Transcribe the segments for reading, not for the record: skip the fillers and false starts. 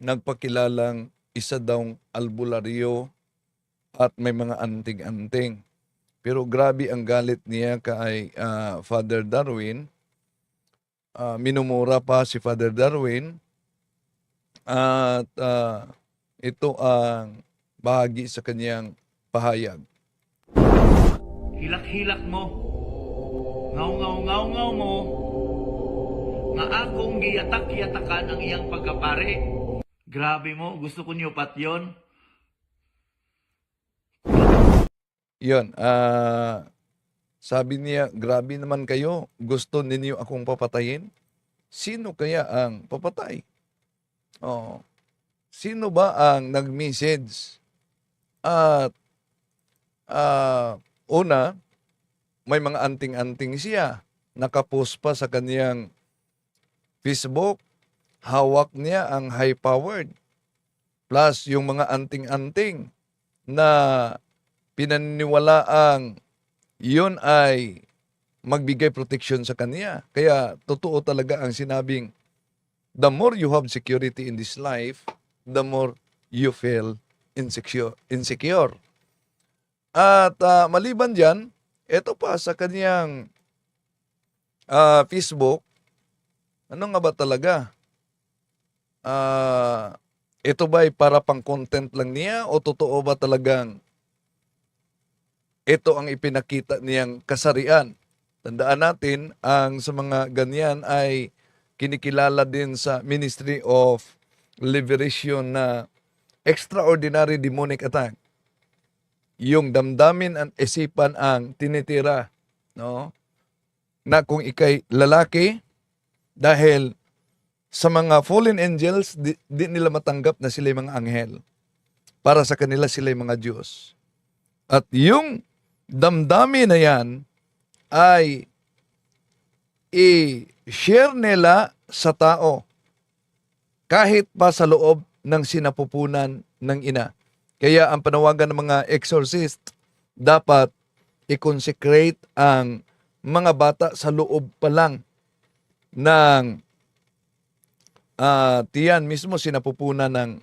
nagpakilalang isa daw albularyo at may mga anting-anting. Pero grabe ang galit niya kay Father Darwin. Minumura pa si Father Darwin at ito ang bahagi sa kanyang pahayag. Hilak-hilak mo, ngaw-ngaw-ngaw-ngaw mo, nga akong giyatak-yatakan ang iyang pagkapare. Grabe mo, gusto ko niyo pat yun. Yun, sabi niya, grabe naman kayo, gusto ninyo akong papatayin? Sino kaya ang papatay? Oh, sino ba ang nag-message? At una, may mga anting-anting siya. Nakapost pa sa kaniyang Facebook. Hawak niya ang high-powered. Plus yung mga anting-anting na pinaniniwalaang yun ay magbigay protection sa kanya. Kaya totoo talaga ang sinabing, the more you have security in this life, the more you feel insecure. At maliban dyan, ito pa sa kanyang Facebook, ano nga ba talaga? Ito ba ay para pang content lang niya o totoo ba talagang ito ang ipinakita niyang kasarian? Tandaan natin, ang sa mga ganyan ay kinikilala din sa Ministry of Liberation na extraordinary demonic attack. Yung damdamin at isipan ang tinitira, no? Na kung ikay lalaki, dahil sa mga fallen angels, di nila matanggap na sila mga anghel. Para sa kanila sila mga Diyos. At yung damdamin na yan ay i-share nila sa tao kahit pa sa loob ng sinapupunan ng ina. Kaya ang panawagan ng mga exorcist, dapat i-consecrate ang mga bata sa loob pa lang ng tiyan mismo sinapupunan ng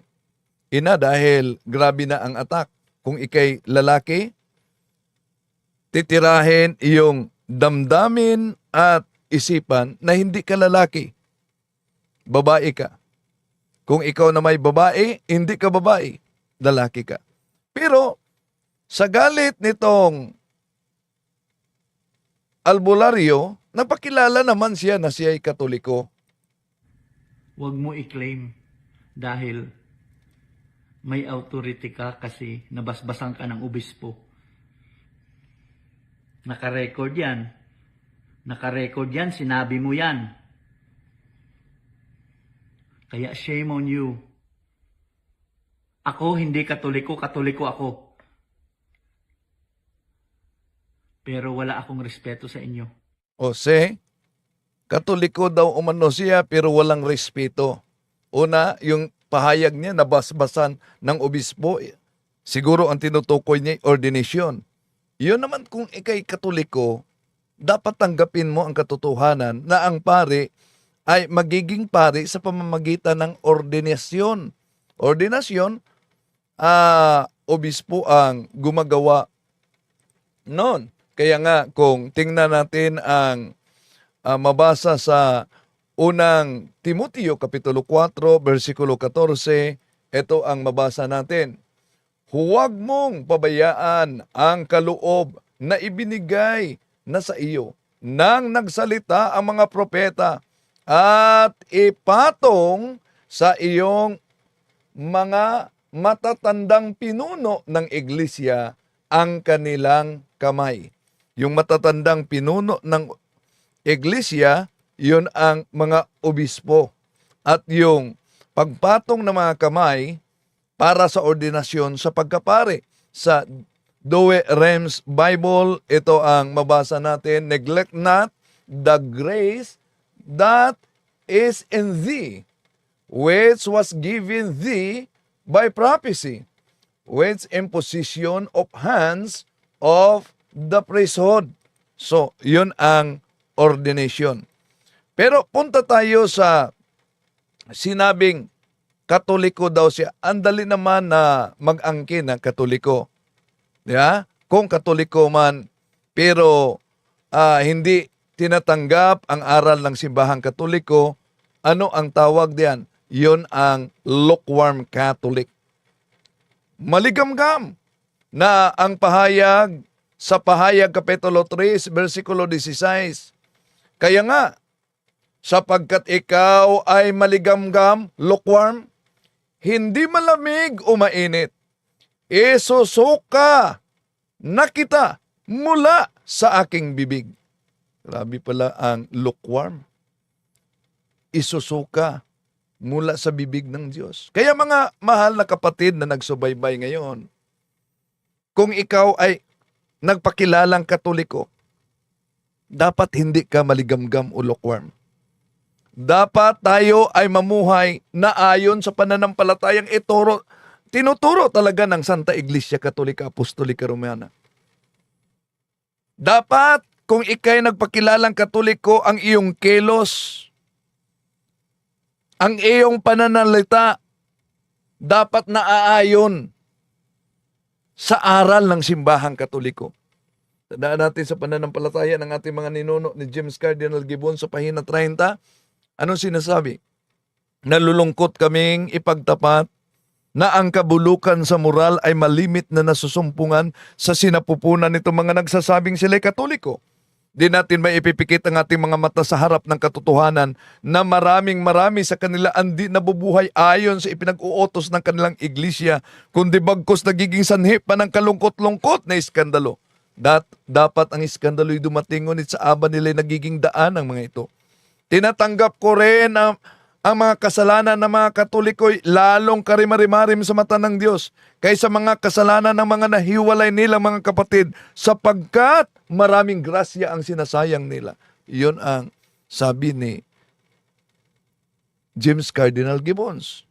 ina dahil grabe na ang attack. Kung ikay lalaki, titirahin iyong damdamin at isipan na hindi ka lalaki. Babae ka. Kung ikaw na may babae, hindi ka babae. Lalaki ka. Pero sa galit nitong albularyo, napakilala naman siya na siya ay Katoliko. Huwag mo i-claim dahil may authority ka kasi nabasbasan ka ng obispo. Naka-record yan. Naka-record yan, sinabi mo yan. Kaya shame on you. Ako hindi Katoliko, Katoliko ako. Pero wala akong respeto sa inyo. Jose, Katoliko daw umano siya pero walang respeto. Una, yung pahayag niya nabasbasan ng obispo, siguro ang tinutukoy niya ordination. Yun naman kung ikay Katoliko, dapat tanggapin mo ang katotohanan na ang pari ay magiging pari sa pamamagitan ng ordinasyon. Ordinasyon, obispo ang gumagawa noon. Kaya nga kung tingnan natin ang mabasa sa unang Timoteo Kapitulo 4, versikulo 14, ito ang mabasa natin. Huwag mong pabayaan ang kaloob na ibinigay na sa iyo nang nagsalita ang mga propeta at ipatong sa iyong mga matatandang pinuno ng iglesia ang kanilang kamay. Yung matatandang pinuno ng iglesia, yun ang mga obispo. At yung pagpatong ng mga kamay para sa ordinasyon sa pagkapare. Sa Douay Rheims Bible, ito ang mabasa natin, neglect not the grace that is in thee, which was given thee by prophecy, with imposition of hands of the priesthood. So, yun ang ordination. Pero punta tayo sa sinabing Katoliko daw siya. Andali naman na mag-angkin ng Katoliko. Yeah? Kung Katoliko man, pero hindi tinatanggap ang aral ng simbahang Katoliko, ano ang tawag diyan? Yun ang lukewarm Catholic. Maligamgam na ang pahayag sa pahayag Kapitulo 3, versikulo 16. Kaya nga, sapagkat ikaw ay maligamgam, lukewarm, hindi malamig o mainit, isusuka na kita mula sa aking bibig. Grabe pala ang lukewarm. Isusuka mula sa bibig ng Diyos. Kaya mga mahal na kapatid na nagsubaybay ngayon, kung ikaw ay nagpakilalang Katoliko, dapat hindi ka maligamgam o lukewarm. Dapat tayo ay mamuhay na ayon sa pananampalatayang tinuturo talaga ng Santa Iglesia Katolika Apostolika Romana. Dapat kung ikay nagpakilalang Katoliko, ang iyong kilos, ang iyong pananalita, dapat naaayon sa aral ng simbahang Katoliko. Tandaan natin sa pananampalataya ng ating mga ninuno ni James Cardinal Gibbon sa pahina 30. Anong sinasabi? Nalulungkot kaming ipagtapat na ang kabulukan sa moral ay malimit na nasusumpungan sa sinapupunan nitong mga nagsasabing sila'y Katoliko. Di natin may ipipikit ang ating mga mata sa harap ng katotohanan na marami sa kanila hindi nabubuhay ayon sa ipinag-uutos ng kanilang iglesia, kundi bagkos nagiging sanhi pa ng kalungkot-lungkot na iskandalo. Dapat ang iskandalo'y dumating, ngunit sa aba nila'y nagiging daan ang mga ito. Tinatanggap ko rin ang mga kasalanan ng mga Katoliko'y lalong karimarimarim sa mata ng Diyos kaysa mga kasalanan ng mga nahiwalay nilang mga kapatid, sapagkat maraming grasya ang sinasayang nila. Iyon ang sabi ni James Cardinal Gibbons.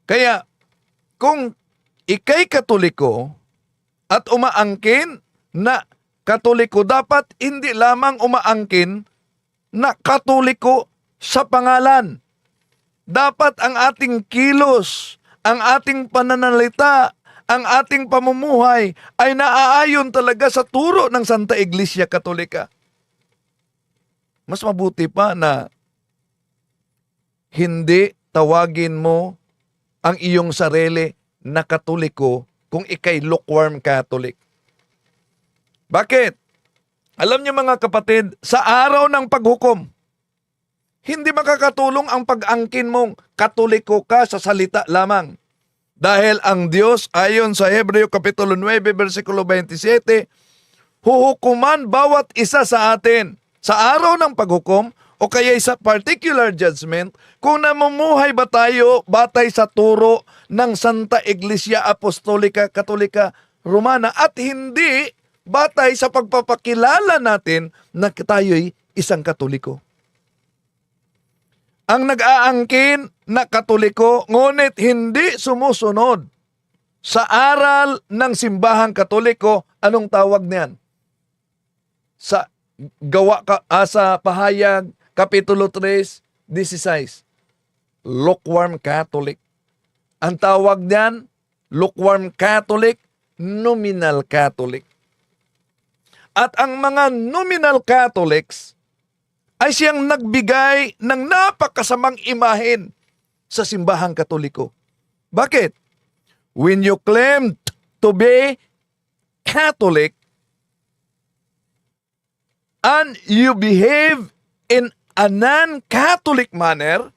Kaya kung ikay Katoliko at umaangkin na Katoliko, dapat hindi lamang umaangkin na Katoliko sa pangalan. Dapat ang ating kilos, ang ating pananalita, ang ating pamumuhay ay naaayon talaga sa turo ng Santa Iglesia Katolika. Mas mabuti pa na hindi tawagin mo ang iyong sarili na Katoliko kung ikay lukewarm Catholic. Bakit? Alam niyo mga kapatid, sa araw ng paghukom, hindi makakatulong ang pag-angkin mong Katoliko ka sa salita lamang. Dahil ang Diyos, ayon sa Hebreo Kapitulo 9, versikulo 27, huhukuman bawat isa sa atin sa araw ng paghukom o kaya sa particular judgment kung namumuhay ba tayo batay sa turo ng Santa Iglesia Apostolika Katolika Romana at hindi batay sa pagpapakilala natin na tayo'y isang Katoliko. Ang nag-aangkin na Katoliko, ngunit hindi sumusunod sa aral ng simbahang Katoliko, anong tawag niyan? Sa sa pahayag, Kapitulo 3, 16. Lukewarm Catholic. Ang tawag niyan, lukewarm Catholic, nominal Catholic. At ang mga nominal Catholics ay siyang nagbigay ng napakasamang imahen sa simbahang Katoliko. Bakit? When you claim to be Catholic and you behave in a non-Catholic manner,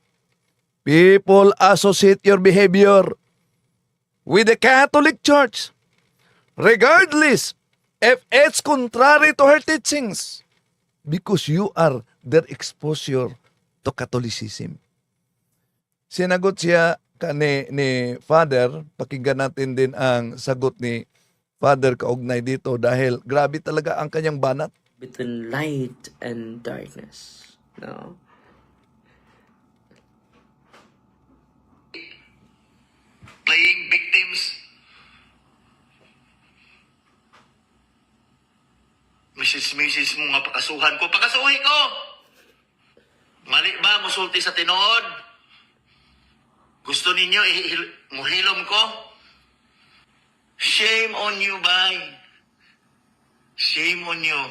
people associate your behavior with the Catholic Church, regardless if it's contrary to her teachings, because you are their exposure to Catholicism. Sinagot siya ni Father, pakinggan natin din ang sagot ni Father kaugnay dito dahil grabe talaga ang kanyang banat. Between light and darkness. No? Playing victims. Misis mo nga pakasuhan ko. Pakasuhi ko! Mali ba musulti sa tinood? Gusto ninyo muhilom ko? Shame on you, bay. Shame on you.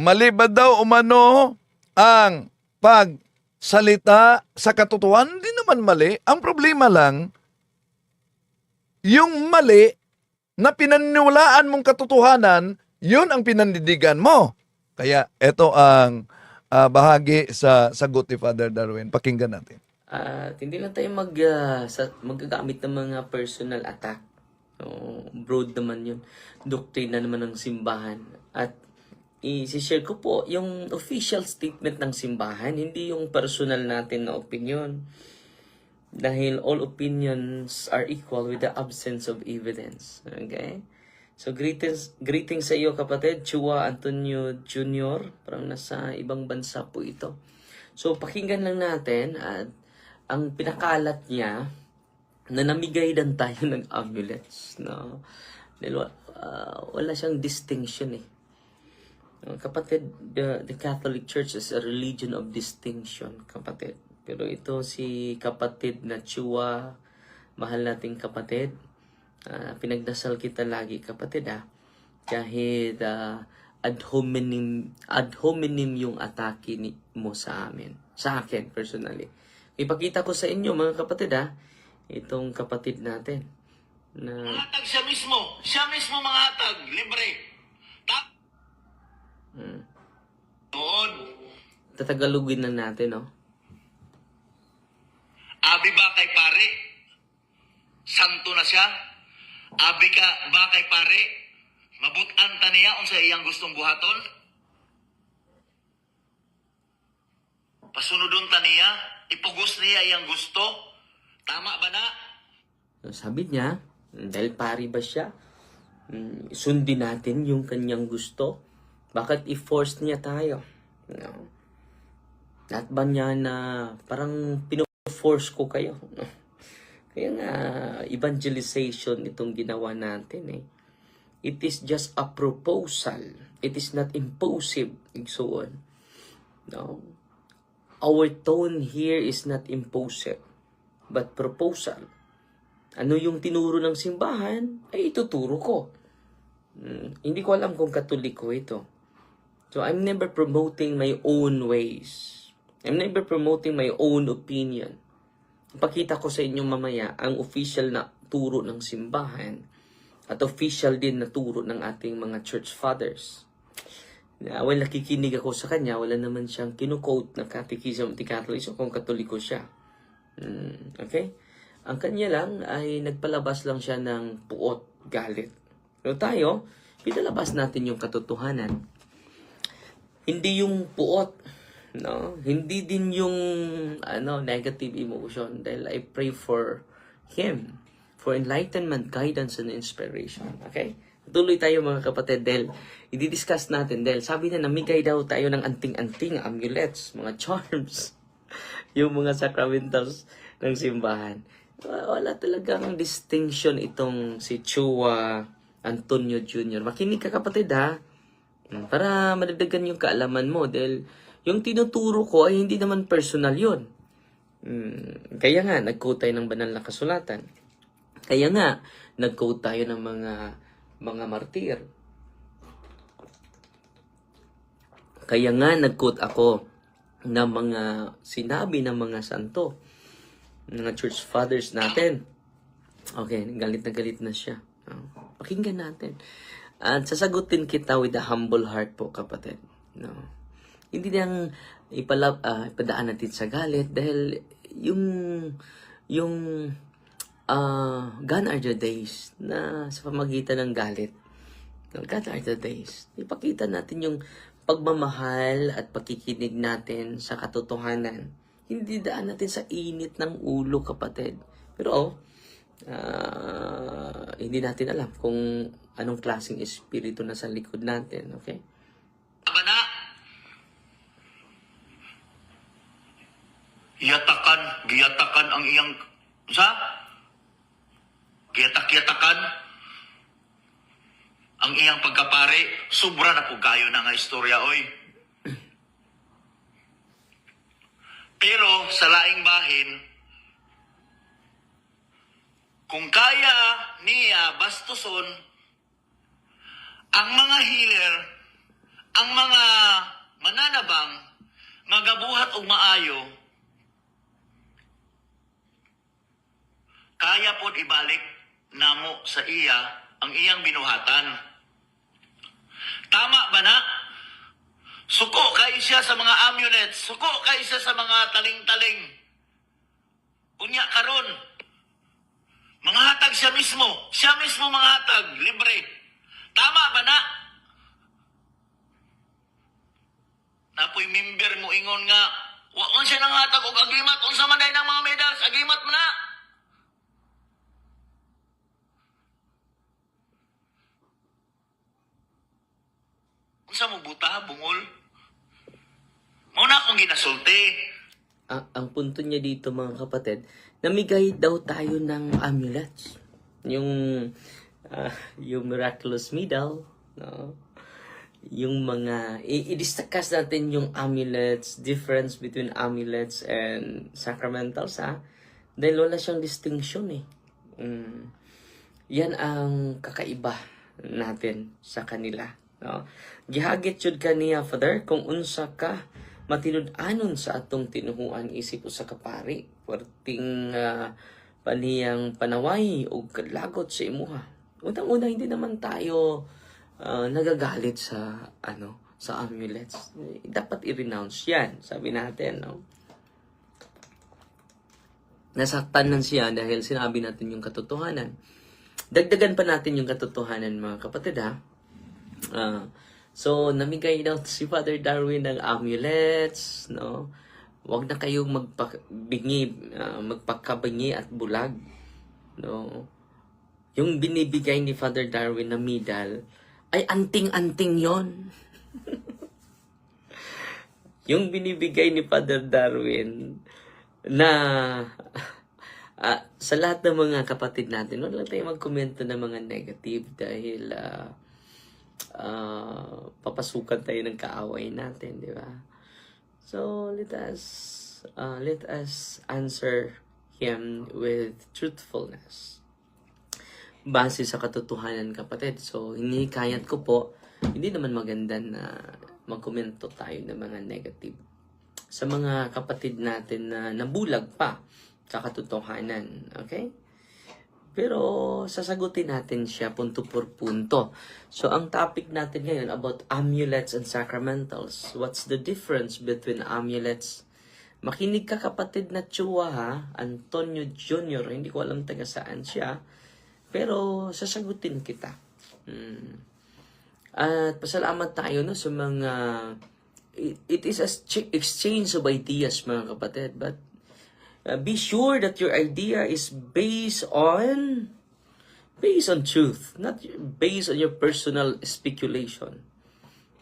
Mali ba daw umano ang pagsalita sa katotohanan? Hindi naman mali. Ang problema lang, yung mali na pinaniwalaan mong katotohanan, yun ang pinandidigan mo. Kaya ito ang bahagi sa sagot ni Father Darwin. Pakinggan natin. At hindi lang tayo magagamit ng mga personal attack. Broad naman yun. Doktrina naman ng simbahan. At i-share ko po yung official statement ng simbahan, hindi yung personal natin na opinion. Dahil all opinions are equal with the absence of evidence. Okay? So greetings sa iyo kapatid, Chua Antonio Jr. Parang nasa ibang bansa po ito. So pakinggan lang natin at ang pinakalat niya na namigay lang tayo ng amulets. No? Dahil wala siyang distinction eh. Kapatid, the Catholic Church is a religion of distinction, kapatid. Pero ito si kapatid na Chua, mahal nating kapatid. Pinagdasal kita lagi, kapatid kahit ad hominem yung atake mo sa amin. Sa akin, personally. Ipakita ko sa inyo, mga kapatid itong kapatid natin. Hatag siya mismo. Siya mismo mga hatag. Libre. Doon. Tatagalogin lang natin, no? Abi ba kay pare? Santo na siya? Abi ka ba kay pare? Mabutan ta niya unsa iyang gustong buhaton? Pasunodon ta niya? Ipugos niya iyang gusto? Tama ba na? Sabi niya, dahil pari ba siya, sundin natin yung kanyang gusto. Bakit i-force niya tayo? No. Lahat ba niya na parang pino-force ko kayo? No. Kaya nga, evangelization itong ginawa natin eh. It is just a proposal. It is not imposive. And so on. No. Our tone here is not imposive, but proposal. Ano yung tinuro ng simbahan, ay ituturo ko. Hindi ko alam kung katoliko ito. So, I'm never promoting my own ways. I'm never promoting my own opinion. Ipakita ko sa inyo mamaya ang official na turo ng simbahan at official din na turo ng ating mga church fathers. Well, nakikinig ako sa kanya, wala naman siyang kinukote na catechism of the Catholic kung katoliko siya. Okay? Ang kanya lang ay nagpalabas lang siya ng puot, galit. Pero tayo, pinalabas natin yung katotohanan. Hindi yung puot, no? Hindi din yung negative emotion dahil I pray for him for enlightenment, guidance, and inspiration. Okay? Tuloy tayo mga kapatid dahil i-discuss natin dahil sabi na namigay daw tayo ng anting-anting, amulets, mga charms, yung mga sacramentals ng simbahan. Wala talagang distinction itong si Chua Antonio Jr. Makinig ka kapatid para madagdagan yung kaalaman mo dahil yung tinuturo ko ay hindi naman personal yun. Kaya nga, nag-quote tayo ng banal na kasulatan. Kaya nga, nag-quote tayo ng mga martir. Kaya nga, nag-quote ako ng mga sinabi ng mga santo, mga church fathers natin. Okay, galit na siya. Pakinggan natin. At sasagutin kita with a humble heart po, kapatid. No. Hindi nang ipadaan natin sa galit dahil yung gone are the days na sa pamagitan ng galit. Gone are the days. Ipakita natin yung pagmamahal at pakikinig natin sa katotohanan. Hindi daan natin sa init ng ulo, kapatid. Pero, hindi natin alam kung anong klaseng espiritu na sa likod natin. Okay? Tama na. Giyatakan ang iyang giyatak-yatakan ang iyang pagkapare. Sobra na po kayo na nga istorya, oy. Pero sa laing bahin, kung kaya niya bastuson ang mga healer, ang mga mananabang, magabuhat og maayo, kaya pod ibalik namo sa iya ang iyang binuhatan. Tama ba na? Suko kay siya sa mga amulets, suko kay siya sa mga taling-taling. Unya karon, manghatag siya mismo manghatag, libre. Tama ba na? Napoy member mo ingon nga, wa man siya nanghatag og agimat, unsa man day ng mga medals, agimat mo na. Unsa mo buta, bungol? Muna akong ginasulti. Ang punto niya dito, mga kapatid, namigay daw tayo ng amulets. Yung miraculous medal, no? Yung mga, i-discuss natin yung amulets, difference between amulets and sacramentals, ha? Dahil wala siyang distinction, eh. Yan ang kakaiba natin sa kanila, no? Gihagit jud kaniya, Father, kung unsa ka matinud-anon sa atong tinuhuan isip usa ka pari, perting paniyang panaway o lagot sa imuha. Unang-una, hindi naman tayo nagagalit sa sa amulets. Dapat i-renounce yan, sabi natin, no? Nasaktan lang siya dahil sinabi natin yung katotohanan. Dagdagan pa natin yung katotohanan, mga kapatid, ha? So, namigay daw si Father Darwin ng amulets, no? Huwag na kayong magpakabingi at bulag, no? Yung binibigay ni Father Darwin na medal, ay anting-anting yon. Yung binibigay ni Father Darwin na sa lahat ng mga kapatid natin, huwag lang tayo magkomento ng mga negative dahil papasukan tayo ng kaaway natin, di ba? So let us answer him with truthfulness base sa katotohanan, kapatid. So hinikayat ko po, hindi naman maganda na magkomento tayo ng mga negative sa mga kapatid natin na nabulag pa sa katotohanan, okay? Pero sasagutin natin siya punto por punto. So ang topic natin ngayon about amulets and sacramentals. What's the difference between amulets? Makinig ka, kapatid na tsuwa, ha? Antonio Jr. Hindi ko alam taga saan siya. Pero sasagutin kita. At pasalamat tayo, no, sa mga... It is a exchange of ideas, mga kapatid. But be sure that your idea is based on truth, not based on your personal speculation,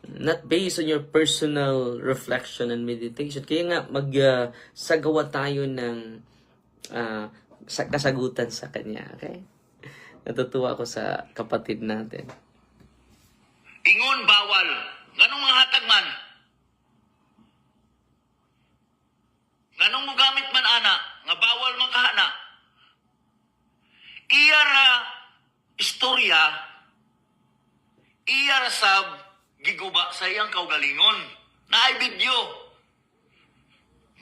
not based on your personal reflection and meditation. Kaya nga magsagawa tayo ng kasagutan sa kanya, okay? Natutuwa ako sa kapatid natin. Ingon bawal. Nganong mga hatag man? Nganong mo gamit man ana? Nga bawal man kahana? Iyara istorya, iyara sab giguba sa iyang kaugalingon. Naay video.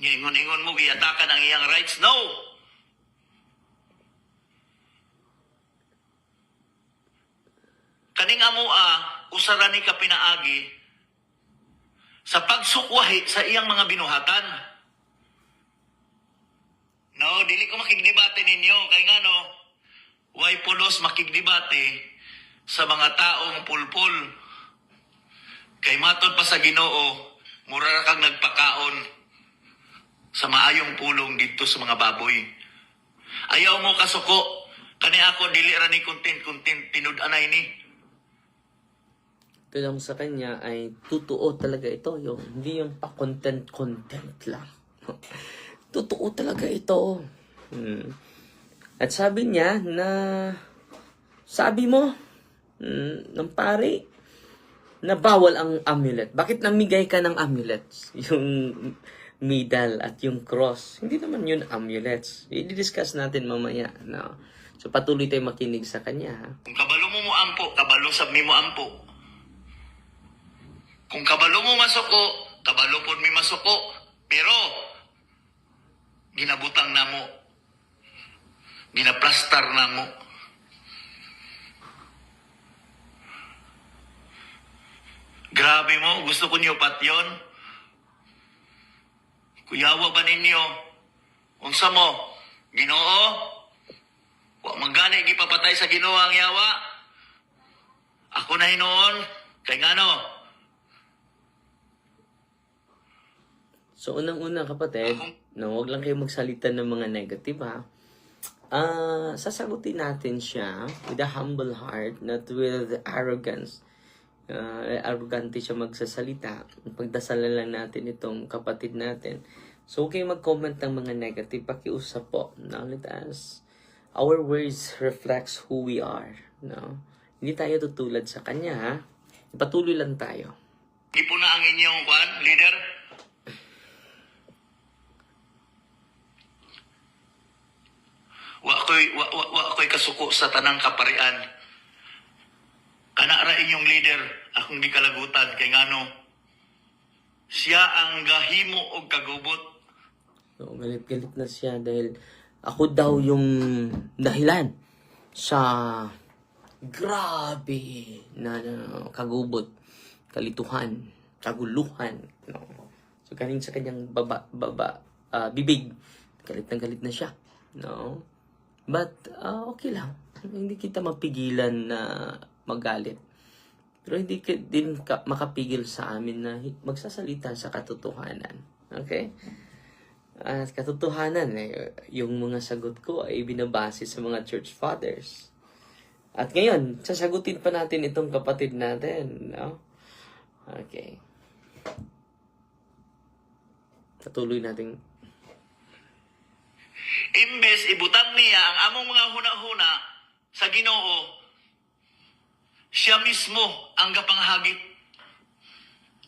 Ingon-ingon mo giyatakan ang iyang rights. No! Kaning amo usara ni ka pinaagi sa pagsukwahi sa iyang mga binuhatan. No, dili ko makigdebate ninyo kay ngano way pulos makigdebate sa mga taong pulpul. Kay matod pa sa Ginoo, mura ra kang nagpakaon sa maayong pulong dito sa mga baboy. Ayaw mo kasuko, kani ako dili ra ni content tinud-anay ni. Ito lang sa kanya ay totoo talaga ito. Hindi yung pa-content lang. Totoo talaga ito. At sabi niya na, sabi mo, ng pare, na bawal ang amulet. Bakit namigay ka ng amulets? Yung medal at yung cross. Hindi naman yun amulets. I-discuss natin mamaya. No? So patuloy tayong makinig sa kanya, ha? Kung kabalo mo mo ampo, kabalo sab mi mo ampo. Kung kabalo mo masuko, kabalo pod mi masuko. Pero ginabutang namo, ginaplastar namo. Grabe mo, gusto ko niyo patyon. Kuyawa ba ninyo? Unsa mo? Ginoo? Wa magani gipapatay sa Ginoo ang yawa. Ako na hinoon kay ngano? So, unang-una kapatid, no, huwag lang kayo magsalita ng mga negative, ha? Sasagutin natin siya with a humble heart, not with arrogance. Arrogante siya magsasalita. Pagdasalan lang natin itong kapatid natin. So, huwag kayong mag-comment ng mga negative. Pakiusap po. Now, let us, our words reflects who we are. No? Hindi tayo tutulad sa kanya, ha? Patuloy lang tayo. Di po na ang inyong leader. Wa ko'y kasuko sa tanang kaparian. Kana ra inyong leader, akong gikalagutan kay ngano. Siya ang gahimo og kagubot. So, galit-galit na siya dahil ako daw yung dahilan sa grabe na kagubot, kalituhan, kaguluhan. No? So, galing sa kanyang bibig, galit na siya. No? But, okay lang. Hindi kita mapigilan na magalit. Pero hindi ka din makapigil sa amin na magsasalita sa katotohanan. Okay? At katotohanan, yung mga sagot ko ay binabase sa mga church fathers. At ngayon, sasagutin pa natin itong kapatid natin. No? Okay. Patuloy natin. Imbes ibutang niya ang among mga huna-huna sa Ginoo, siya mismo ang gapanghagit.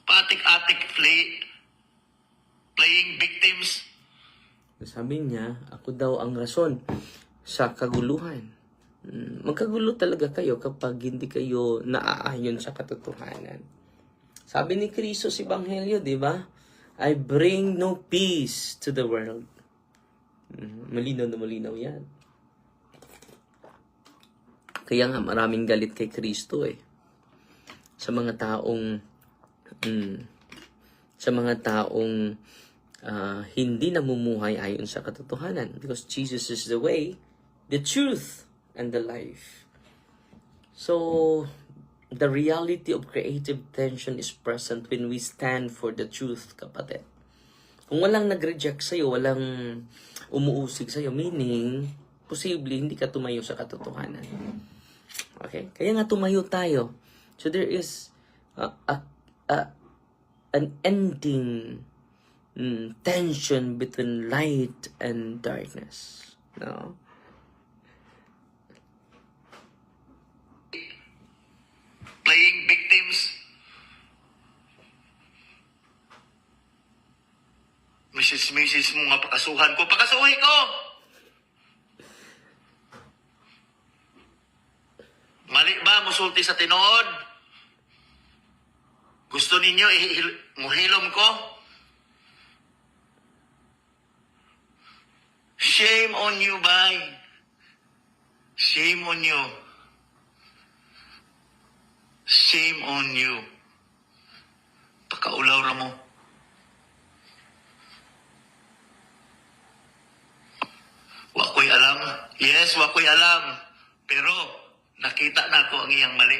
Patik-atik playing victims. Sabi niya, ako daw ang rason sa kaguluhan. Magkagulo talaga kayo kapag hindi kayo naaayon sa katotohanan. Sabi ni Kristo sa Ebanghelyo, di ba? I bring no peace to the world. Malinaw na malinaw yan. Kaya nga maraming galit kay Kristo sa mga taong hindi namumuhay ayon sa katotohanan, because Jesus is the way, the truth, and the life. So the reality of creative tension is present when we stand for the truth, kapatid. Kung walang nag-reject sa'yo, walang umuusig sa'yo, meaning, posible hindi ka tumayo sa katotohanan. Okay? Kaya nga tumayo tayo. So there is an ending tension between light and darkness. No? Playing victims. Mrs. mo nga pakasuhan ko. Pakasuhin ko! Mali ba musulti sa tinuod? Gusto ninyo muhilom ko? Shame on you, bay. Shame on you. Shame on you. Pakaulaw ra mo. Wakoy alam. Yes, wakoy alam. Pero nakita na ko ang iyang mali.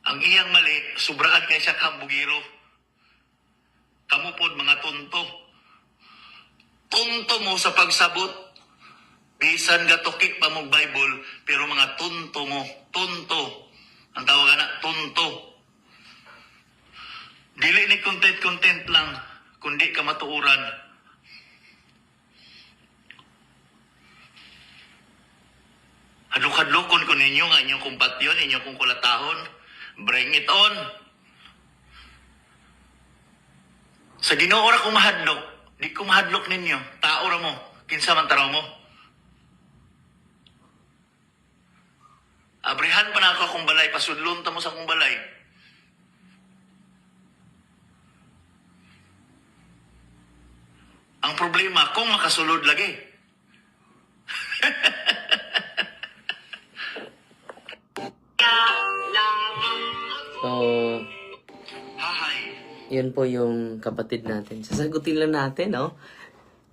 Ang iyang mali, sobraan kay siya kambugiro. Kamupod mga tunto. Tunto mo sa pagsabot. Bisan gatuki pa mong Bible, pero mga tunto mo. Tunto. Ang tawagan na, tunto. Dili ni content lang, kundi ka matuuran. Hadlok-hadlokon ko ninyo nga inyong kumpatyon, inyong kong kulatahon. Bring it on. Sa Ginoo ra ko mahadlok. Di ko mahadlok ninyo. Tao ra mo. Kinsa man taraw mo. Abrihan pa na ako akong balay, pasudlon ta mo sa akong balay. Ang problema, kung makasulod lagi. So, Hahay. yun po yung kapatid natin. Sasagutin lang natin, no?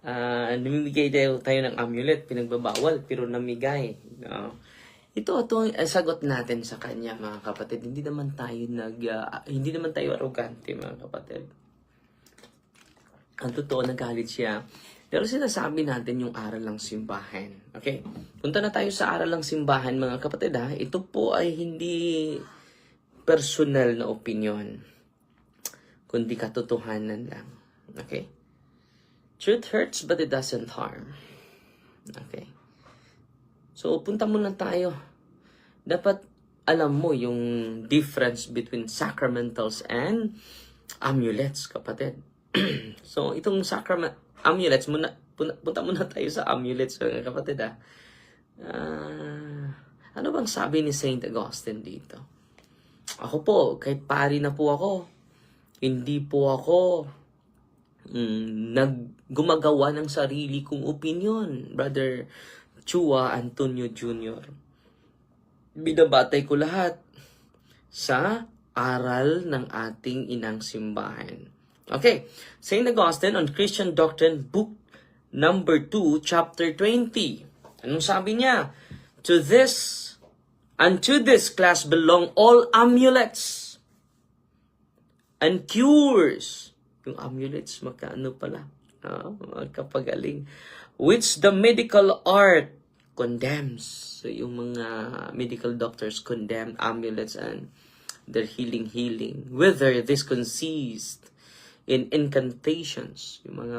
Namimigay tayo ng amulet, pinagbabawal, pero namigay. No? Ito ang sagot natin sa kanya, mga kapatid. Hindi naman tayo arrogante, mga kapatid. Ang totoo, nagalit siya. Pero sinasabi natin yung aral ng simbahan. Okay? Punta na tayo sa aral ng simbahan, mga kapatid, ha? Ito po ay hindi personal na opinion, kundi katotohanan lang. Okay? Truth hurts, but it doesn't harm. Okay? So, punta muna tayo. Dapat alam mo yung difference between sacramentals and amulets, kapatid. So, itong amulets, punta muna tayo sa amulets, mga kapatid, ha? Ano bang sabi ni Saint Augustine dito? Ako po, kahit pari na po ako, hindi po ako gumagawa ng sarili kong opinion, Brother Chua Antonio Jr. Binabatay ko lahat sa aral ng ating inang simbahan. Okay, St. Augustine on Christian Doctrine, Book number 2, chapter 20. Anong sabi niya? Unto this class belong all amulets and cures. Yung amulets, magkaano pala? Magkapagaling. Which the medical art condemns. So, yung mga medical doctors condemn amulets and their healing. Whether this consists in incantations, yung mga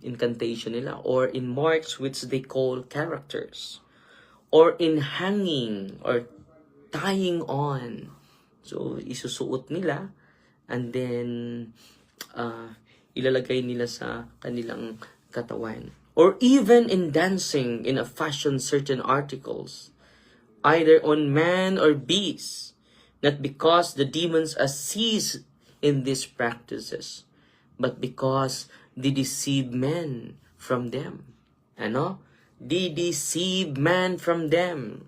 incantation nila, or in marks which they call characters, or in hanging or tying on. So, isusuot nila and then ilalagay nila sa kanilang katawan. Or even in dancing in a fashion certain articles, either on man or beast, not because the demons are seized in these practices, but because they deceive men from them. Ano? They deceive man from them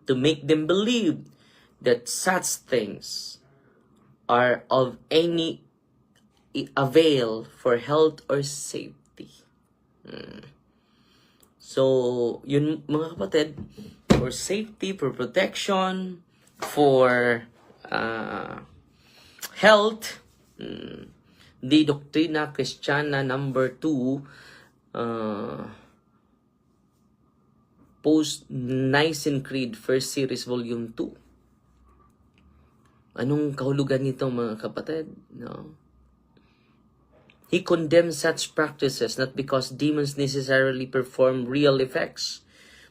to make them believe that such things are of any avail for health or safety. So, yun mga kapatid, for safety, for protection, for health, the Doctrina Christiana number 2, Post-Nicene Creed, First Series, Volume 2. Anong kahulugan nito, mga kapatid? No? He condemns such practices not because demons necessarily perform real effects,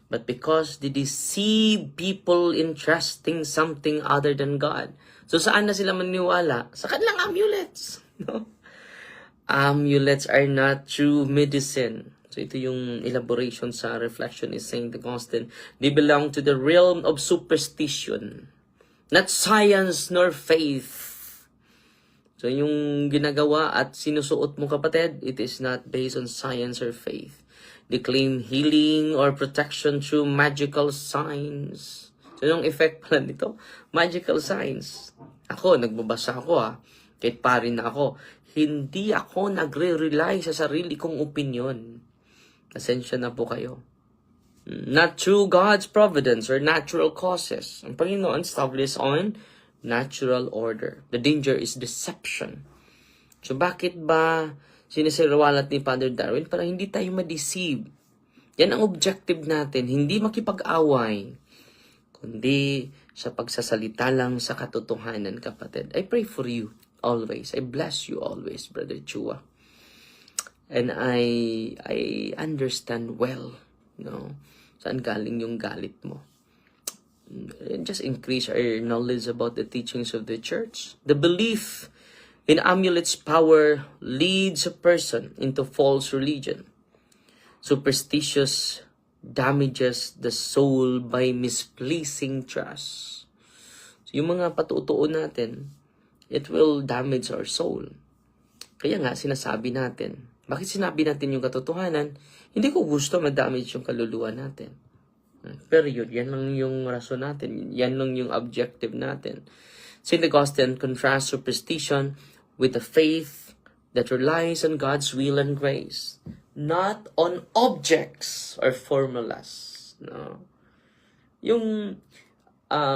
but because they deceive people in trusting something other than God. So saan na sila maniwala? Sa kanilang amulets. No? Amulets are not true medicine. So ito yung elaboration sa reflection ni St. Augustine. They belong to the realm of superstition, not science nor faith. So yung ginagawa at sinusuot mo, kapatid, it is not based on science or faith. They claim healing or protection through magical signs. So yung effect pala nito, magical signs. Ako, nagbabasa ako kahit pari na ako. Hindi ako nagre-rely sa sarili kong opinion. Asensya na po kayo. Not through God's providence or natural causes. Ang Panginoon established on natural order. The danger is deception. So bakit ba sinisirawalat ni Father Darwin? Para hindi tayo ma-deceive. Yan ang objective natin. Hindi makipag-away, kundi sa pagsasalita lang sa katotohanan, kapatid. I pray for you always. I bless you always, Brother Chua. And I understand well, saan galing yung galit mo. Just increase our knowledge about the teachings of the church. The belief in amulets' power leads a person into false religion, superstitious damages the soul by misplacing trust. So, yung mga patutuon natin, it will damage our soul. Kaya nga, sinasabi natin. Bakit sinabi natin yung katotohanan? Hindi ko gusto ma-damage yung kaluluwa natin. Period. Yan lang yung rason natin. Yan lang yung objective natin. St. Augustine contrasts superstition with a faith that relies on God's will and grace, not on objects or formulas. No? Yung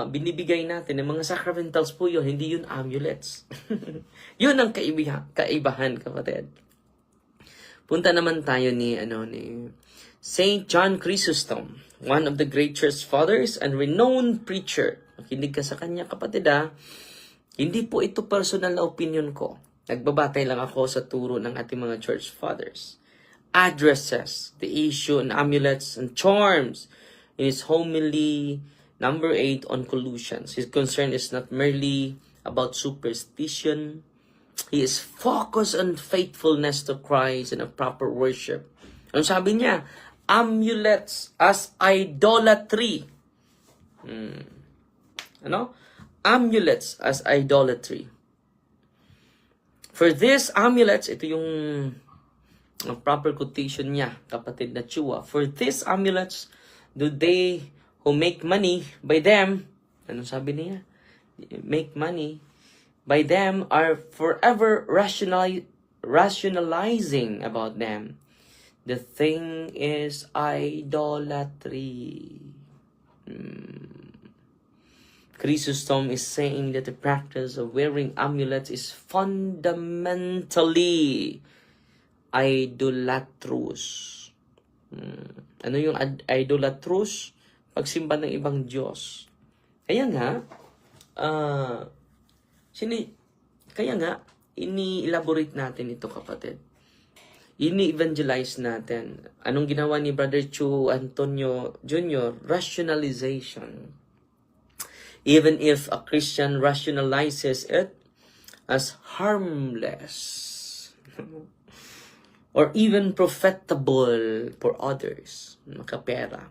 binibigay natin ng mga sacramentals po yun, hindi yun amulets. Yun ang kaibahan, kapatid. Punta naman tayo ni Saint John Chrysostom, one of the great church fathers and renowned preacher. Makinig ka sa kanya, kapatid, Hindi po ito personal na opinion ko. Nagbabatay lang ako sa turo ng ating mga church fathers. Addresses the issue on amulets and charms in his homily number 8 on collusions. His concern is not merely about superstition. He is focused on faithfulness to Christ and a proper worship. Ang sabi niya, amulets as idolatry. Amulets as idolatry. For this amulets, ito yung proper quotation niya, kapatid na Chua. For this amulets, do they who make money by them, anong sabi niya? Make money by them are forever rationalizing about them. The thing is idolatry. Chrysostom is saying that the practice of wearing amulets is fundamentally idolatrous. Ano yung idolatrous? Pagsimba ng ibang Diyos. Kaya nga, ini-elaborate natin ito, kapatid. Ini-evangelize natin. Anong ginawa ni Brother Chu Antonio Jr.? Rationalization. Even if a Christian rationalizes it as harmless or even profitable for others, makapera,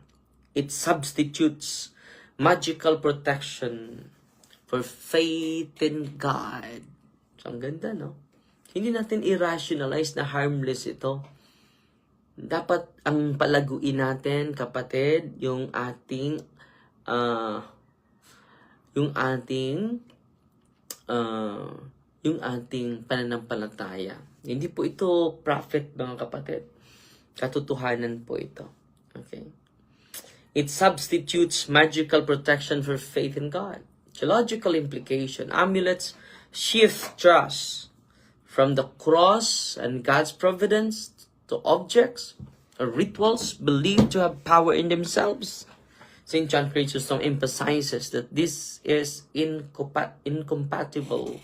it substitutes magical protection for faith in God. So, ang ganda, no? Hindi natin i-rationalize na harmless ito. Dapat ang palaguin natin, kapatid, yung ating pananampalataya. Hindi po ito prophet, mga kapatid. Katotohanan po ito. Okay? It substitutes magical protection for faith in God. Theological implication. Amulets shift trust from the cross and God's providence to objects or rituals believed to have power in themselves. St. John Chrysostom emphasizes that this is incompatible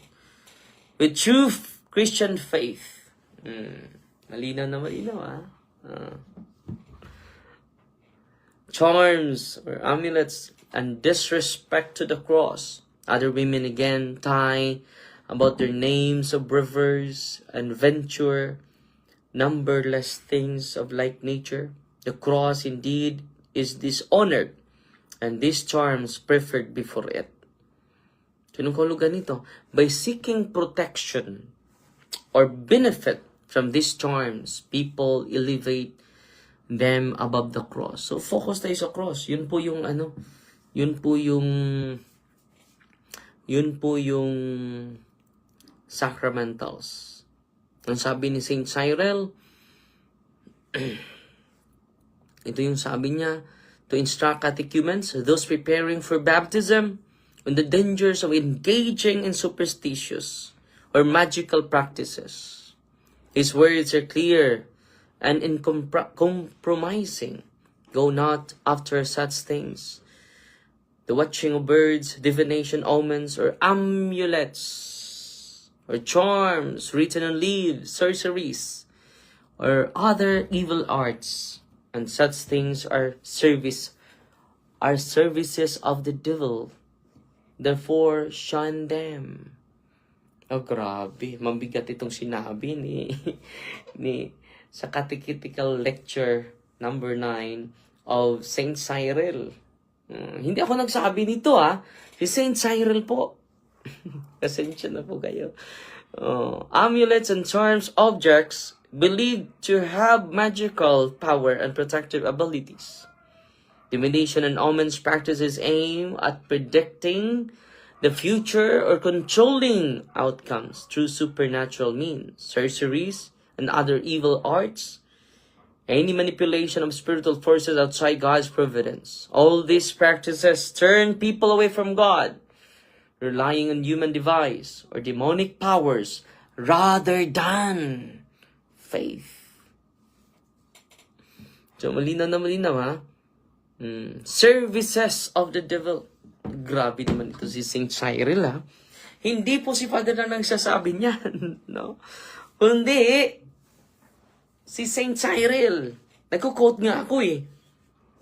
with true Christian faith. Malinaw na malinaw, Charms or amulets and disrespect to the cross. Other women again tie about their names of rivers and venture numberless things of like nature. The cross indeed is dishonored, and these charms preferred before it. Tinungkulugan nito, by seeking protection or benefit from these charms, people elevate them above the cross. So focus tayo sa cross. Yun po yung sacramentals. Ang sabi ni Saint Cyril, ito yung sabi niya, to instruct catechumens, those preparing for baptism, on the dangers of engaging in superstitious or magical practices. His words are clear and uncompromising. Go not after such things. The watching of birds, divination, omens, or amulets, or charms written on leaves, sorceries, or other evil arts, and such things are services of the devil. Therefore, shun them. Oh, grabe. Mabigat itong sinabi ni sa Catechetical Lecture number 9 of Saint Cyril. Hindi ako nagsabi nito Si Saint Cyril po. Pasensya na po kayo. Amulets and charms objects believed to have magical power and protective abilities. Divination and omens practices aim at predicting the future or controlling outcomes through supernatural means, sorceries, and other evil arts, any manipulation of spiritual forces outside God's providence. All these practices turn people away from God, relying on human device or demonic powers rather than faith. So, malinaw na malinaw, Services of the devil. Grabe naman ito si Saint Cyril, Hindi po si Father na nagsasabi niyan, no? Kundi, si Saint Cyril. Nagko-quote nga ako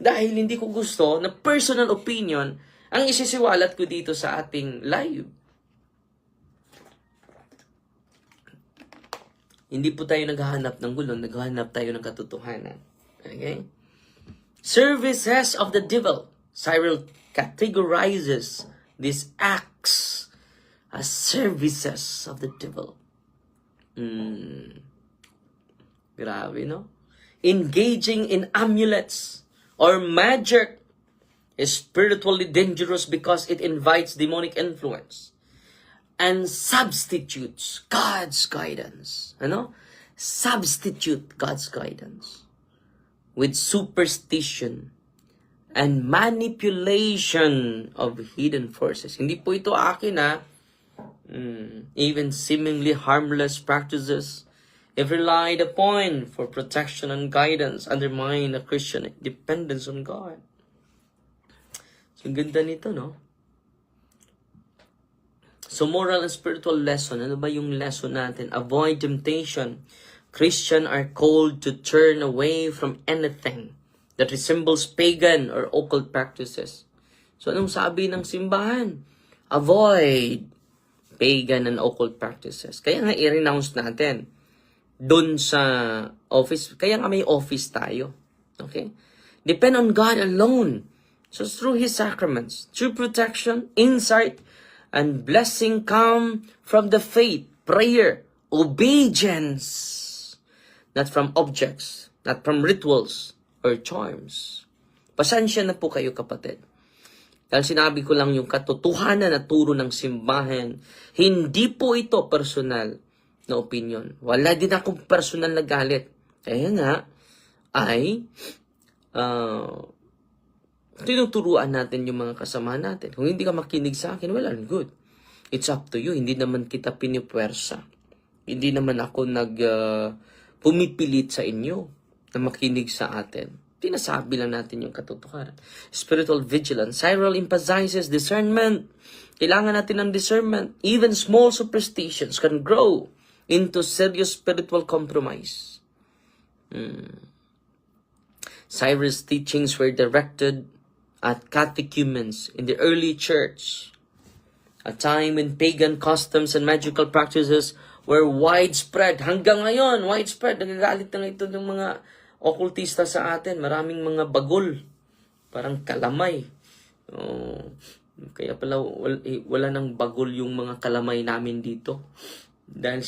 Dahil hindi ko gusto na personal opinion ang isisiwalat ko dito sa ating live. Hindi po tayo naghahanap ng gulo, naghahanap tayo ng katotohanan. Okay? Services of the devil. Cyril categorizes these acts as services of the devil. Grabe, no? Engaging in amulets or magic is spiritually dangerous because it invites demonic influence and substitutes God's guidance. Substitute God's guidance with superstition and manipulation of hidden forces. Hindi po ito akin, Even seemingly harmless practices, if relied upon for protection and guidance, undermine a Christian dependence on God. So, ang ganda nito, no? So, moral and spiritual lesson. Ano ba yung lesson natin? Avoid temptation. Christians are called to turn away from anything that resembles pagan or occult practices. So, anong sabi ng simbahan? Avoid pagan and occult practices. Kaya nga i-renounce natin doon sa office. Kaya nga may office tayo. Okay? Depend on God alone. So, through His sacraments, through protection, insight, and blessing come from the faith, prayer, obedience. Not from objects, not from rituals or charms. Pasensya na po kayo, kapatid. Dahil sinabi ko lang yung katotohanan na turo ng simbahan. Hindi po ito personal na opinion. Wala din akong personal na galit. Kaya nga, ay tinuturuan natin yung mga kasama natin. Kung hindi ka makinig sa akin, well and good. It's up to you. Hindi naman kita pinipwersa. Hindi naman ako pumipilit sa inyo na makinig sa atin. Tinasabi lang natin yung katotohanan. Spiritual vigilance. Cyril emphasizes discernment. Kailangan natin ng discernment. Even small superstitions can grow into serious spiritual compromise. Cyril's teachings were directed at catechumens in the early church, a time when pagan customs and magical practices were widespread. Hanggang ngayon, widespread. Nagagalit na ito ng mga okultista sa atin. Maraming mga bagol. Parang kalamay. Kaya pala wala nang bagol yung mga kalamay namin dito. Dahil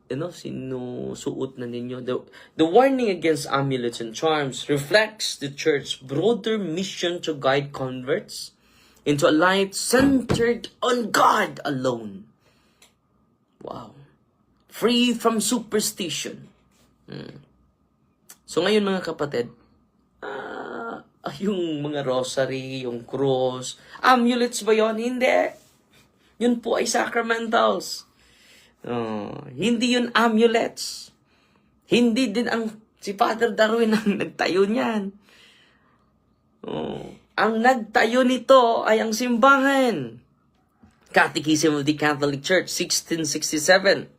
sinusuot na ninyo. The warning against amulets and charms reflects the church's broader mission to guide converts into a life centered on God alone. Wow. Free from superstition. So ngayon, mga kapatid, yung mga rosary, yung cross, amulets ba yun? Hindi. Yun po ay sacramentals. Hindi yun amulets. Hindi din si Father Darwin ang nagtayo niyan. Ang nagtayo nito ay ang simbahan. Catechism of the Catholic Church, 1667.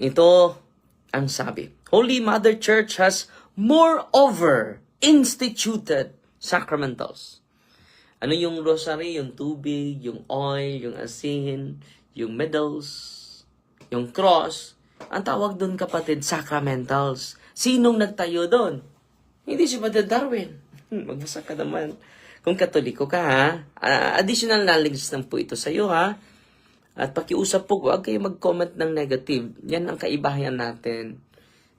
Ito ang sabi. Holy Mother Church has moreover instituted sacramentals. Ano yung rosary, yung tubig, yung oil, yung asin, yung medals, yung cross? Ang tawag doon, kapatid, sacramentals. Sinong nagtayo doon? Hindi si Brother Darwin. Magbasa ka naman. Kung Katoliko ka, ha? Additional knowledge lang po ito sa iyo, ha? At pakiusap po, huwag kayo mag-comment ng negative. Yan ang kaibahan natin.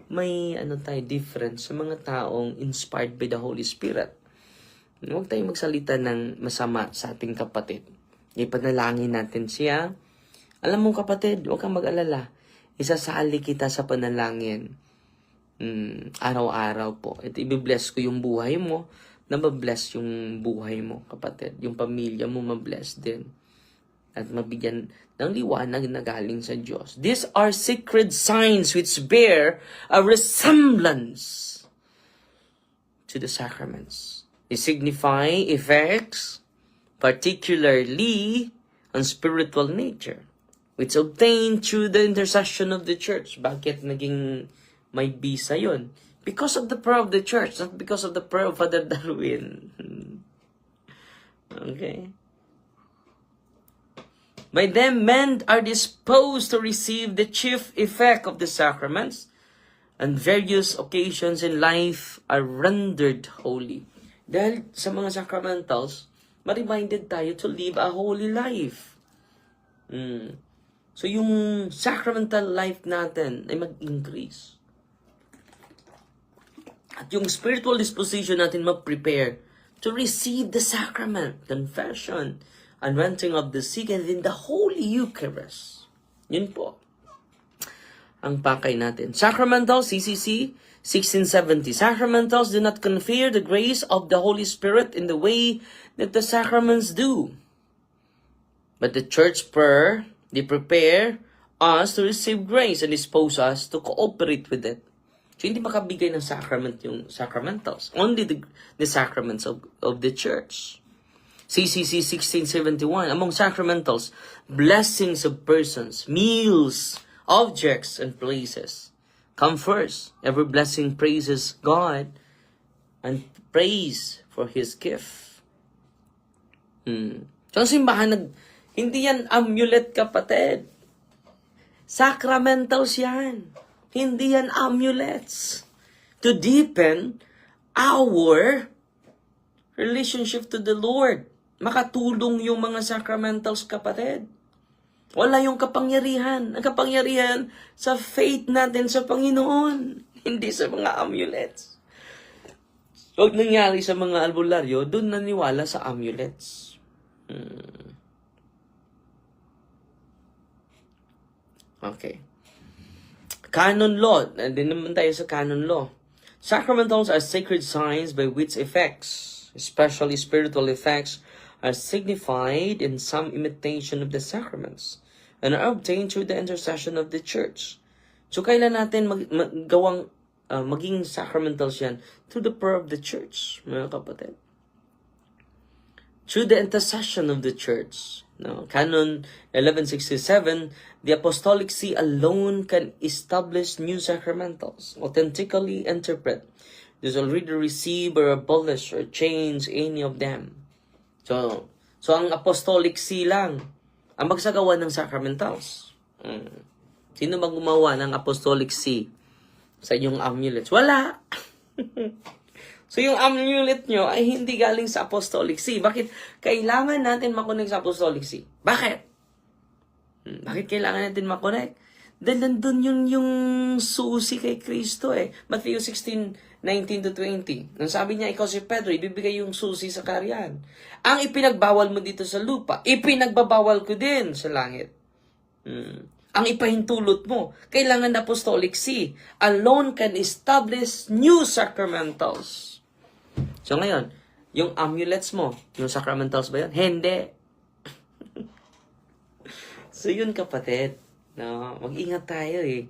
May difference sa mga taong inspired by the Holy Spirit. Huwag tayong magsalita ng masama sa ating kapatid. Ipanalangin natin siya. Alam mo kapatid, huwag kang mag-alala. Isasali kita sa panalangin. Araw-araw po. Ito, i-bless ko yung buhay mo. Mabless yung buhay mo, kapatid. Yung pamilya mo, mabless din. At mabigyan ng liwanag na galing sa Diyos. These are sacred signs which bear a resemblance to the sacraments. They signify effects, particularly on spiritual nature, which obtained through the intercession of the church. Bakit naging may bisa yun? Because of the prayer of the church, not because of the prayer of Father Darwin. Okay. By them, men are disposed to receive the chief effect of the sacraments, and various occasions in life are rendered holy. Dahil sa mga sacramentals, ma-reminded tayo to live a holy life. So yung sacramental life natin ay mag-increase. At yung spiritual disposition natin mag-prepare to receive the sacrament, confession, anointing of the sick, and in the Holy Eucharist. Yun po ang pakay natin. Sacramental, CCC, 1670. Sacramentals do not confer the grace of the Holy Spirit in the way that the sacraments do. But the church prayer, they prepare us to receive grace and dispose us to cooperate with it. So, hindi makabigay ng sacrament yung sacramentals. Only the sacraments of the church. CCC 1671. Among sacramentals, blessings of persons, meals, objects, and places come first. Every blessing praises God and praise for His gift. So, ang simbahan, hindi yan amulet, kapatid. Sacramentals yan. Hindi yan amulets. To deepen our relationship to the Lord. Makatulong yung mga sacramentals, kapatid. Wala yung kapangyarihan. Ang kapangyarihan sa faith natin sa Panginoon. Hindi sa mga amulets. Huwag nangyari sa mga albularyo, doon naniwala sa amulets. Okay. Canon law. Nandun naman tayo sa canon law. Sacramentals are sacred signs by which effects, especially spiritual effects, are signified in some imitation of the sacraments and are obtained through the intercession of the church. So, kailan natin maging sacramentals yan? Through the prayer of the church, mga kapatid. Through the intercession of the church. No, Canon 1167, the Apostolic See alone can establish new sacramentals, authentically interpret, does already receive or abolish or change any of them. So ang Apostolic See lang ang magsagawa ng sacramentals. Sino bang gumawa ng Apostolic See sa inyong amulets? Wala! So, yung amulet nyo ay hindi galing sa Apostolic See. Bakit kailangan natin makonect sa Apostolic See? Bakit? Bakit kailangan natin makonect? Dahil nandun yung susi kay Kristo eh. Matthew 16:19-20. Nang sabi niya, ikaw si Pedro, ibibigay yung susi sa karyan. Ang ipinagbawal mo dito sa lupa, ipinagbabawal ko din sa langit. Ang ipahintulot mo, kailangan na Apostolic See. Alone can establish new sacramentals. So ngayon, yung amulets mo, yung sacramentals ba yun? Hindi. So yun, kapatid. No, mag-ingat tayo eh.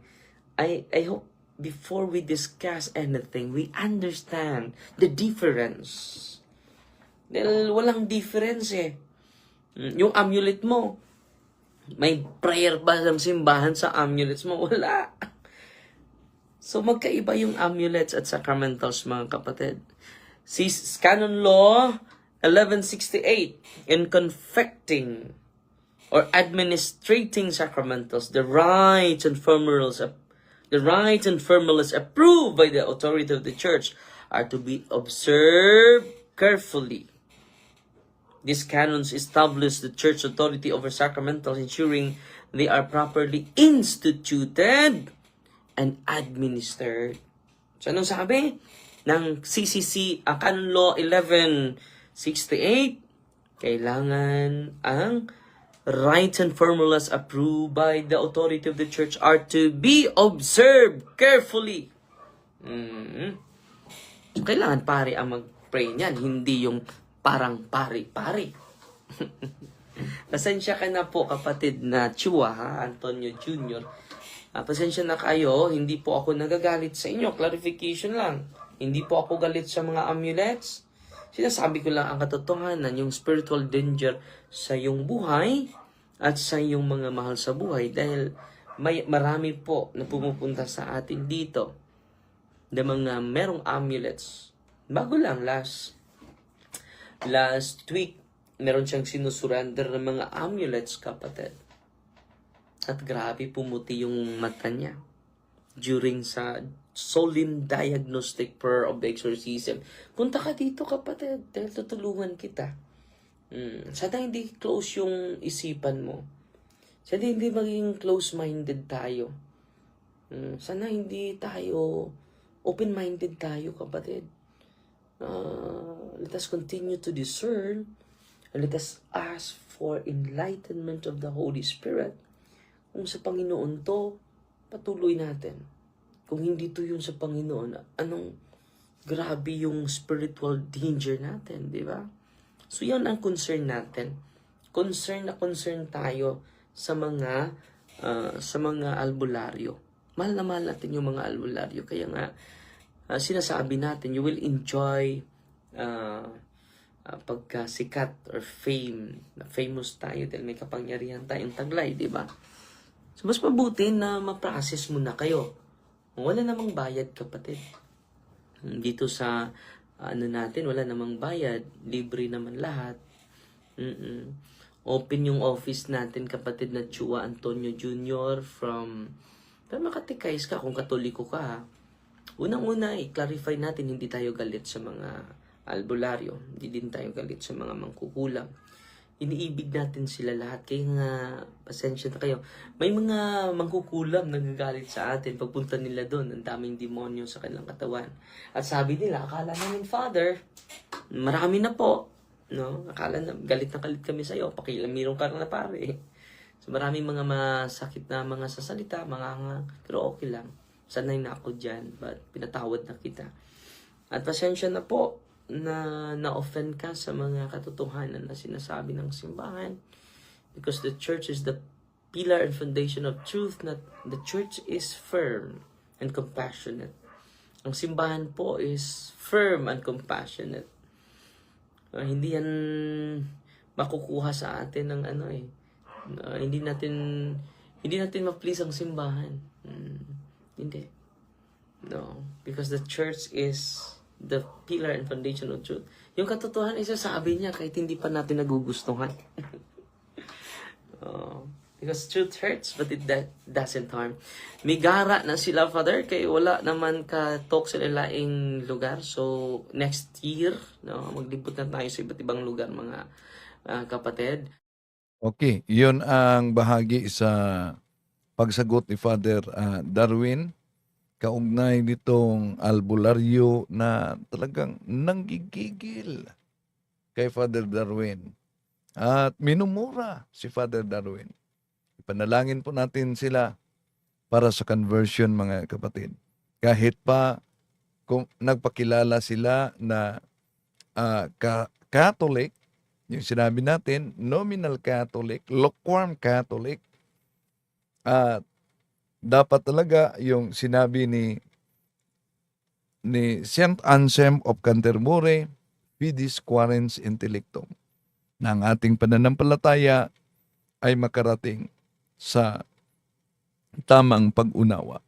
I hope before we discuss anything, we understand the difference. Dahil walang difference eh. Yung amulet mo, may prayer ba ng simbahan sa amulets mo? Wala. So magkaiba yung amulets at sacramentals, mga kapatid. Canon Law 1168, in confecting or administrating sacramentals, the rites and formularies The rites and formulas approved by the authority of the church are to be observed carefully. These canons establish the church authority over sacramentals, ensuring they are properly instituted and administered. So, anong sabi ng CCC, Canon Law 1168? Kailangan ang rites and formulas approved by the authority of the church are to be observed carefully. So, kailangan pare ang mag-pray niyan, hindi yung parang pari-pari. Pasensya ka na po kapatid na Chua, ha? Antonio Jr. Pasensya na kayo, hindi po ako nagagalit sa inyo. Clarification lang. Hindi po ako galit sa mga amulets. Sinasabi ko lang ang katotohanan, yung spiritual danger sa iyong buhay at sa iyong mga mahal sa buhay. Dahil marami po na pumupunta sa atin dito na mga merong amulets. Bago lang, last week, meron siyang sinusurrender ng mga amulets, kapatid. At grabe, pumuti yung mata niya during sa solemn diagnostic prayer of exorcism. Punta ka dito, kapatid, dahil tutulungan kita. Sana hindi close yung isipan mo. Sana hindi maging close-minded tayo. Sana hindi tayo open-minded tayo, kapatid. Let us continue to discern and let us ask for enlightenment of the Holy Spirit. Kung sa Panginoon to, patuloy natin. Kung hindi to yun sa Panginoon, anong grabe yung spiritual danger natin, di ba? So yan ang concern natin. Concern tayo sa mga albularyo. Mahal na mahal natin yung mga albularyo. Kaya nga, sinasabi natin, you will enjoy pagkasikat or fame. Famous tayo dahil may kapangyarihan tayong taglay, di ba? So, mas mabuti na ma-process mo na kayo. Wala namang bayad, kapatid. Dito sa natin, wala namang bayad. Libre naman lahat. Open yung office natin, kapatid na Chua Antonio Jr. Pero makatikais ka kung katoliko ka, ha? Unang-una, i-clarify natin, hindi tayo galit sa mga albularyo. Hindi din tayo galit sa mga mangkukulam. Iniibig natin sila lahat. Kaya nga, pasensya na kayo. May mga mangkukulam nagagalit sa atin. Pagpunta nila doon, ang daming demonyo sa kanilang katawan. At sabi nila, akala namin, Father, marami na po. No? Akala na, galit na galit kami sa'yo. Pakilamirong ka na pare. So, maraming mga masakit na mga sasalita, pero okay lang. Sanay na ako dyan, but pinatawad na kita. At pasensya na po na na-offend ka sa mga katotohanan na sinasabi ng simbahan, because the church is the pillar and foundation of truth. Not the church is firm and compassionate. Ang simbahan po is firm and compassionate. Hindi yan makukuha sa atin ng hindi natin ma-please ang simbahan. Hindi. No, because the church is the pillar and foundation of truth. Yung katotohanan, isasabi niya kahit hindi pa natin nagugustuhan. Because truth hurts, but it doesn't harm. May gara na sila, Father, kaya wala naman ka-talk sa laing lugar. So, next year, maglibot na tayo sa iba't ibang lugar, mga kapatid. Okay, yun ang bahagi sa pagsagot ni Father Darwin. Kaugnay nitong albularyo na talagang nanggigigil kay Father Darwin. At minumura si Father Darwin. Ipanalangin po natin sila para sa conversion, mga kapatid. Kahit pa kung nagpakilala sila na Catholic, yung sinabi natin, nominal Catholic, lukewarm Catholic, at dapat talaga yung sinabi ni Saint Anselm of Canterbury, Fidis Quaerens Intellectum, na ang ating pananampalataya ay makarating sa tamang pag-unawa.